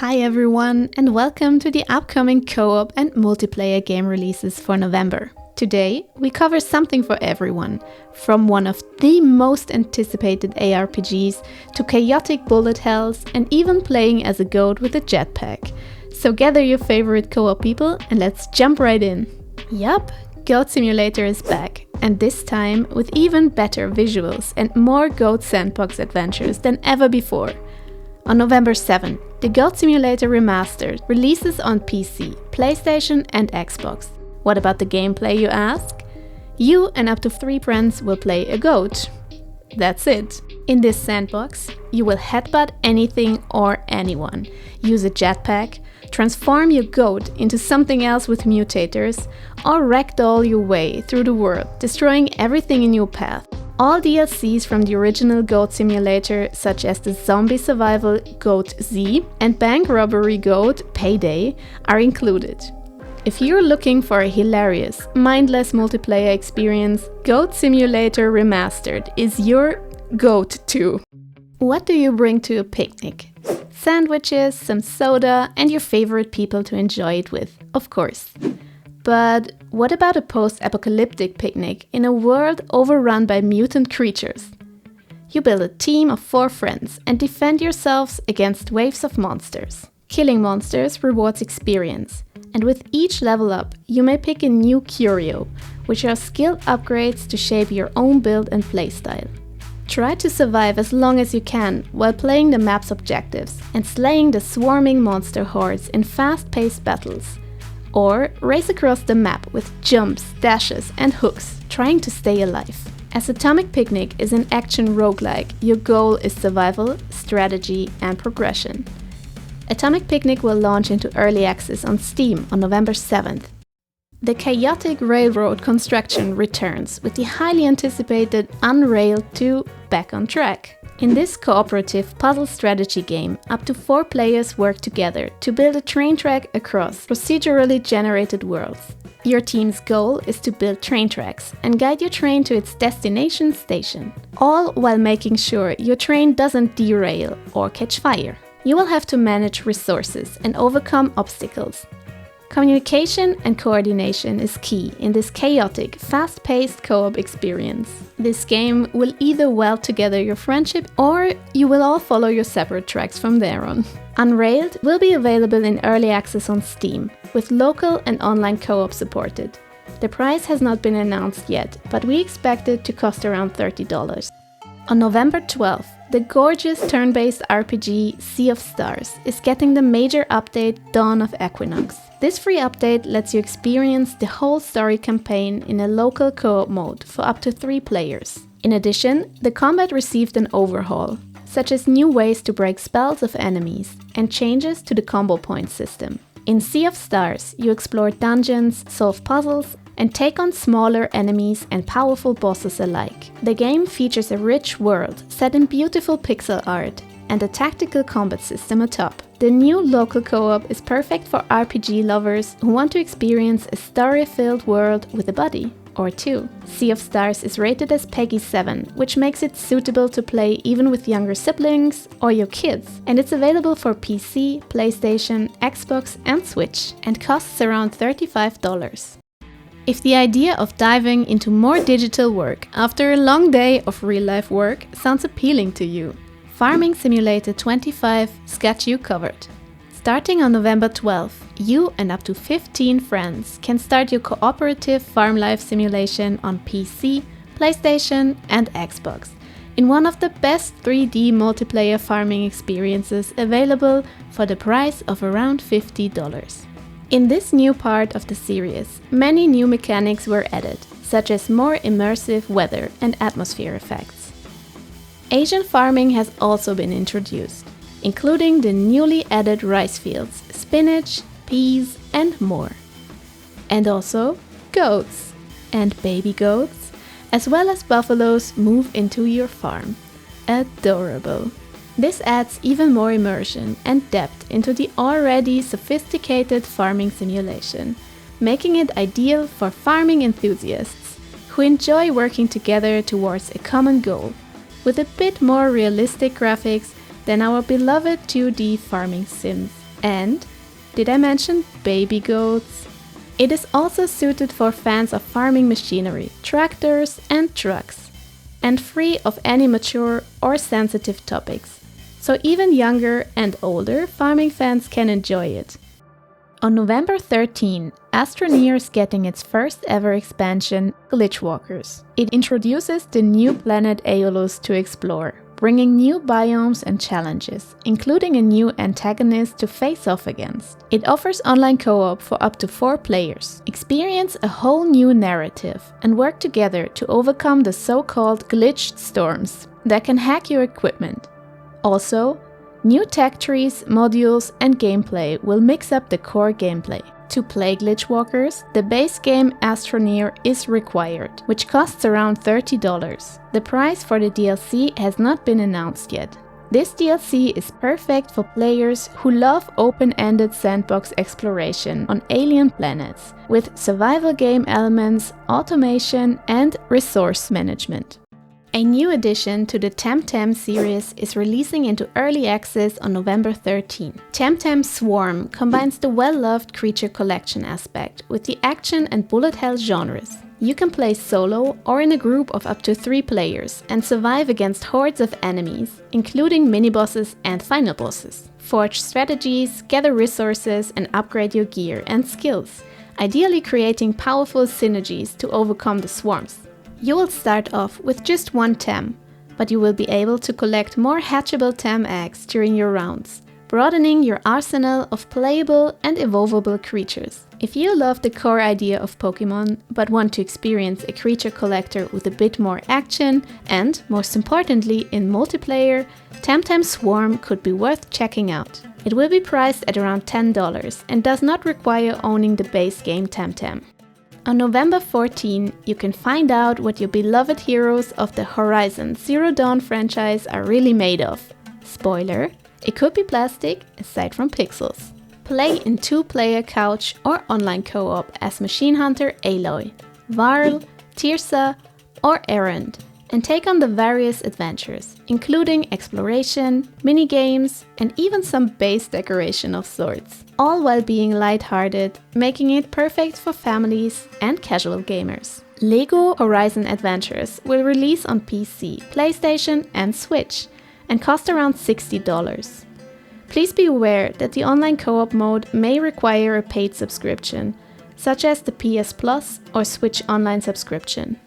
Hi everyone, and welcome to the upcoming co-op and multiplayer game releases for November. Today, we cover something for everyone, from one of the most anticipated ARPGs to chaotic bullet hells and even playing as a goat with a jetpack. So gather your favorite co-op people and let's jump right in. Yup, Goat Simulator is back, and this time with even better visuals and more Goat Sandbox adventures than ever before. On November 7th, the Goat Simulator Remastered releases on PC, PlayStation and Xbox. What about the gameplay, you ask? You and up to 3 friends will play a goat. That's it. In this sandbox, you will headbutt anything or anyone, use a jetpack, transform your goat into something else with mutators, or ragdoll your way through the world, destroying everything in your path. All DLCs from the original Goat Simulator, such as the Zombie Survival Goat Z and Bank Robbery Goat Payday, are included. If you're looking for a hilarious, mindless multiplayer experience, Goat Simulator Remastered is your go-to. What do you bring to a picnic? Sandwiches, some soda, and your favorite people to enjoy it with, of course. But what about a post-apocalyptic picnic in a world overrun by mutant creatures? You build a team of 4 friends and defend yourselves against waves of monsters. Killing monsters rewards experience, and with each level up, you may pick a new curio, which are skill upgrades to shape your own build and playstyle. Try to survive as long as you can while playing the map's objectives and slaying the swarming monster hordes in fast-paced battles. Or race across the map with jumps, dashes and hooks, trying to stay alive. As Atomic Picnic is an action roguelike, your goal is survival, strategy and progression. Atomic Picnic will launch into early access on Steam on November 7th. The chaotic railroad construction returns with the highly anticipated Unrailed 2 back on track. In this cooperative puzzle strategy game, up to 4 players work together to build a train track across procedurally generated worlds. Your team's goal is to build train tracks and guide your train to its destination station, all while making sure your train doesn't derail or catch fire. You will have to manage resources and overcome obstacles. Communication and coordination is key in this chaotic, fast-paced co-op experience. This game will either weld together your friendship or you will all follow your separate tracks from there on. Unrailed will be available in early access on Steam, with local and online co-op supported. The price has not been announced yet, but we expect it to cost around $30. On November 12th, the gorgeous turn-based RPG Sea of Stars is getting the major update Dawn of Equinox. This free update lets you experience the whole story campaign in a local co-op mode for up to 3 players. In addition, the combat received an overhaul, such as new ways to break spells of enemies and changes to the combo point system. In Sea of Stars, you explore dungeons, solve puzzles, and take on smaller enemies and powerful bosses alike. The game features a rich world set in beautiful pixel art and a tactical combat system atop. The new local co-op is perfect for RPG lovers who want to experience a story-filled world with a buddy or 2. Sea of Stars is rated as PEGI 7, which makes it suitable to play even with younger siblings or your kids, and it's available for PC, PlayStation, Xbox and Switch, and costs around $35. If the idea of diving into more digital work after a long day of real-life work sounds appealing to you, Farming Simulator 25's got you covered. Starting on November 12th, you and up to 15 friends can start your cooperative farm life simulation on PC, PlayStation and Xbox in one of the best 3D multiplayer farming experiences available for the price of around $50. In this new part of the series, many new mechanics were added, such as more immersive weather and atmosphere effects. Asian farming has also been introduced, including the newly added rice fields, spinach, peas and more. And also goats and baby goats, as well as buffaloes move into your farm. Adorable! This adds even more immersion and depth into the already sophisticated farming simulation, making it ideal for farming enthusiasts who enjoy working together towards a common goal, with a bit more realistic graphics than our beloved 2D farming sims. And did I mention baby goats? It is also suited for fans of farming machinery, tractors and trucks, and free of any mature or sensitive topics. So even younger and older farming fans can enjoy it. On November 13, Astroneer is getting its first ever expansion, Glitchwalkers. It introduces the new planet Aeolus to explore, bringing new biomes and challenges, including a new antagonist to face off against. It offers online co-op for up to 4 players. Experience a whole new narrative and work together to overcome the so-called glitched storms that can hack your equipment. Also, new tech trees, modules and gameplay will mix up the core gameplay. To play Glitchwalkers, the base game Astroneer is required, which costs around $30. The price for the DLC has not been announced yet. This DLC is perfect for players who love open-ended sandbox exploration on alien planets, with survival game elements, automation and resource management. A new addition to the Temtem series is releasing into early access on November 13. Temtem Swarm combines the well-loved creature collection aspect with the action and bullet hell genres. You can play solo or in a group of up to 3 players and survive against hordes of enemies, including mini-bosses and final bosses. Forge strategies, gather resources and upgrade your gear and skills, ideally creating powerful synergies to overcome the swarms. You will start off with just 1 Tem, but you will be able to collect more hatchable Tem eggs during your rounds, broadening your arsenal of playable and evolvable creatures. If you love the core idea of Pokemon, but want to experience a creature collector with a bit more action and, most importantly, in multiplayer, Temtem Swarm could be worth checking out. It will be priced at around $10 and does not require owning the base game Temtem. On November 14, you can find out what your beloved heroes of the Horizon Zero Dawn franchise are really made of. Spoiler, it could be plastic, aside from pixels. Play in 2-player couch or online co-op as Machine Hunter Aloy, Varl, Tirsa or Erend, and take on the various adventures, including exploration, minigames, and even some base decoration of sorts, all while being lighthearted, making it perfect for families and casual gamers. LEGO Horizon Adventures will release on PC, PlayStation and Switch, and cost around $60. Please be aware that the online co-op mode may require a paid subscription, such as the PS Plus or Switch Online subscription.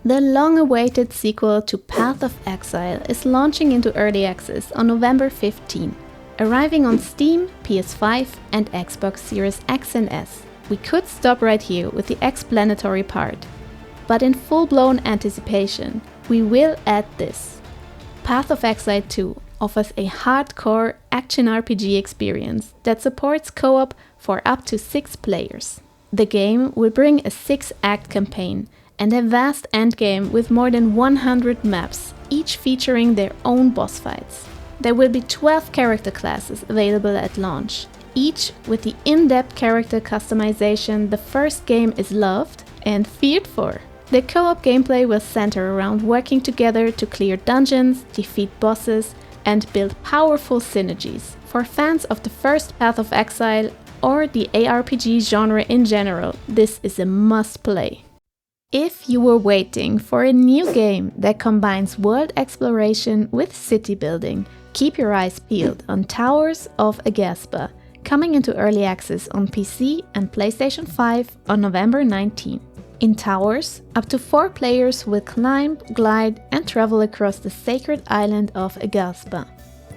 The long-awaited sequel to Path of Exile is launching into early access on November 15, arriving on Steam, PS5 and Xbox Series X and S. We could stop right here with the explanatory part, but in full-blown anticipation, we will add this. Path of Exile 2 offers a hardcore action RPG experience that supports co-op for up to 6 players. The game will bring a 6-act campaign and a vast endgame with more than 100 maps, each featuring their own boss fights. There will be 12 character classes available at launch, each with the in-depth character customization the first game is loved and feared for. The co-op gameplay will center around working together to clear dungeons, defeat bosses, and build powerful synergies. For fans of the first Path of Exile or the ARPG genre in general, this is a must-play. If you were waiting for a new game that combines world exploration with city building, keep your eyes peeled on Towers of Agaspa, coming into early access on PC and PlayStation 5 on November 19. In Towers, up to 4 players will climb, glide and travel across the sacred island of Agaspa.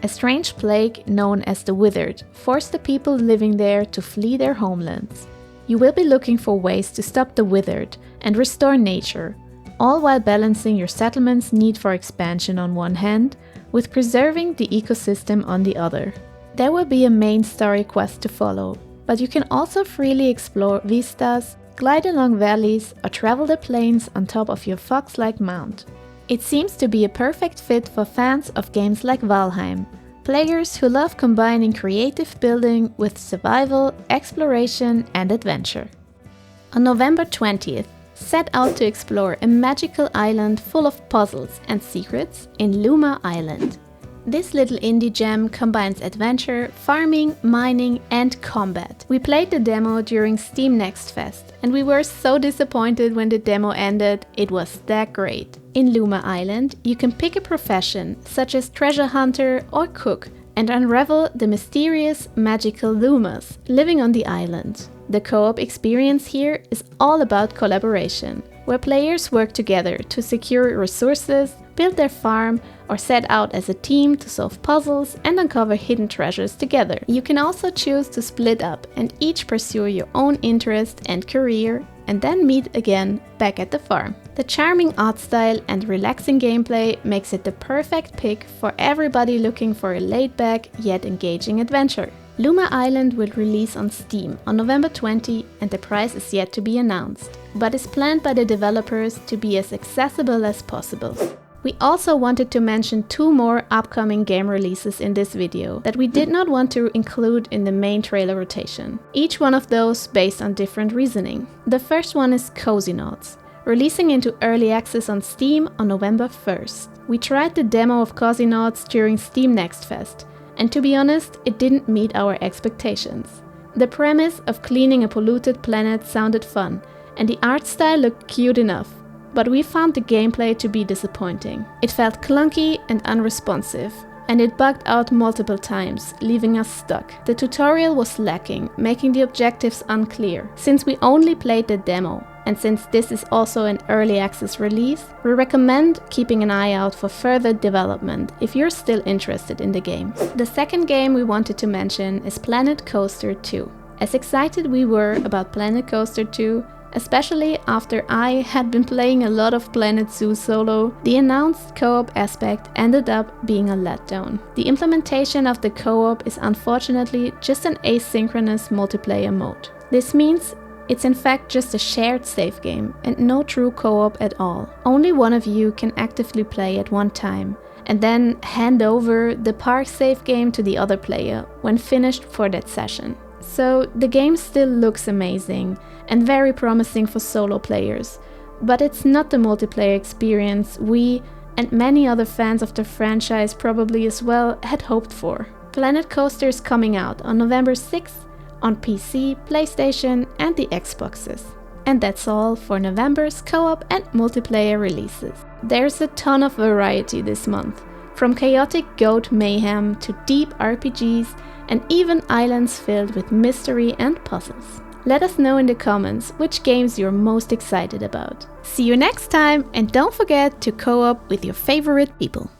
A strange plague known as the Withered forced the people living there to flee their homelands. You will be looking for ways to stop the Withered and restore nature, all while balancing your settlement's need for expansion on one hand with preserving the ecosystem on the other. There will be a main story quest to follow, but you can also freely explore vistas, glide along valleys, or travel the plains on top of your fox-like mount. It seems to be a perfect fit for fans of games like Valheim, players who love combining creative building with survival, exploration, and adventure. On November 20th, set out to explore a magical island full of puzzles and secrets in Luma Island. This little indie gem combines adventure, farming, mining and combat. We played the demo during Steam Next Fest and we were so disappointed when the demo ended. It was that great. In Luma Island, you can pick a profession such as treasure hunter or cook and unravel the mysterious magical Lumas living on the island. The co-op experience here is all about collaboration, where players work together to secure resources, build their farm, or set out as a team to solve puzzles and uncover hidden treasures together. You can also choose to split up and each pursue your own interest and career, and then meet again back at the farm. The charming art style and relaxing gameplay makes it the perfect pick for everybody looking for a laid-back yet engaging adventure. Luma Island will release on Steam on November 20 and the price is yet to be announced, but is planned by the developers to be as accessible as possible. We also wanted to mention 2 more upcoming game releases in this video that we did not want to include in the main trailer rotation. Each one of those based on different reasoning. The first one is Cozy Knots, releasing into early access on Steam on November 1st. We tried the demo of Cozy Knots during Steam Next Fest, and to be honest, it didn't meet our expectations. The premise of cleaning a polluted planet sounded fun, and the art style looked cute enough. But we found the gameplay to be disappointing. It felt clunky and unresponsive, and it bugged out multiple times, leaving us stuck. The tutorial was lacking, making the objectives unclear. Since we only played the demo, and since this is also an early access release, we recommend keeping an eye out for further development if you're still interested in the game. The second game we wanted to mention is Planet Coaster 2. As excited we were about Planet Coaster 2, especially after I had been playing a lot of Planet Zoo solo, the announced co-op aspect ended up being a letdown. The implementation of the co-op is unfortunately just an asynchronous multiplayer mode. This means it's in fact just a shared save game and no true co-op at all. Only one of you can actively play at one time and then hand over the park save game to the other player when finished for that session. So the game still looks amazing and very promising for solo players, but it's not the multiplayer experience we and many other fans of the franchise probably as well had hoped for. Planet Coaster is coming out on November 6th on PC, PlayStation and the Xboxes. And that's all for November's co-op and multiplayer releases. There's a ton of variety this month, from chaotic goat mayhem to deep RPGs and even islands filled with mystery and puzzles. Let us know in the comments which games you're most excited about. See you next time, and don't forget to co-op with your favorite people.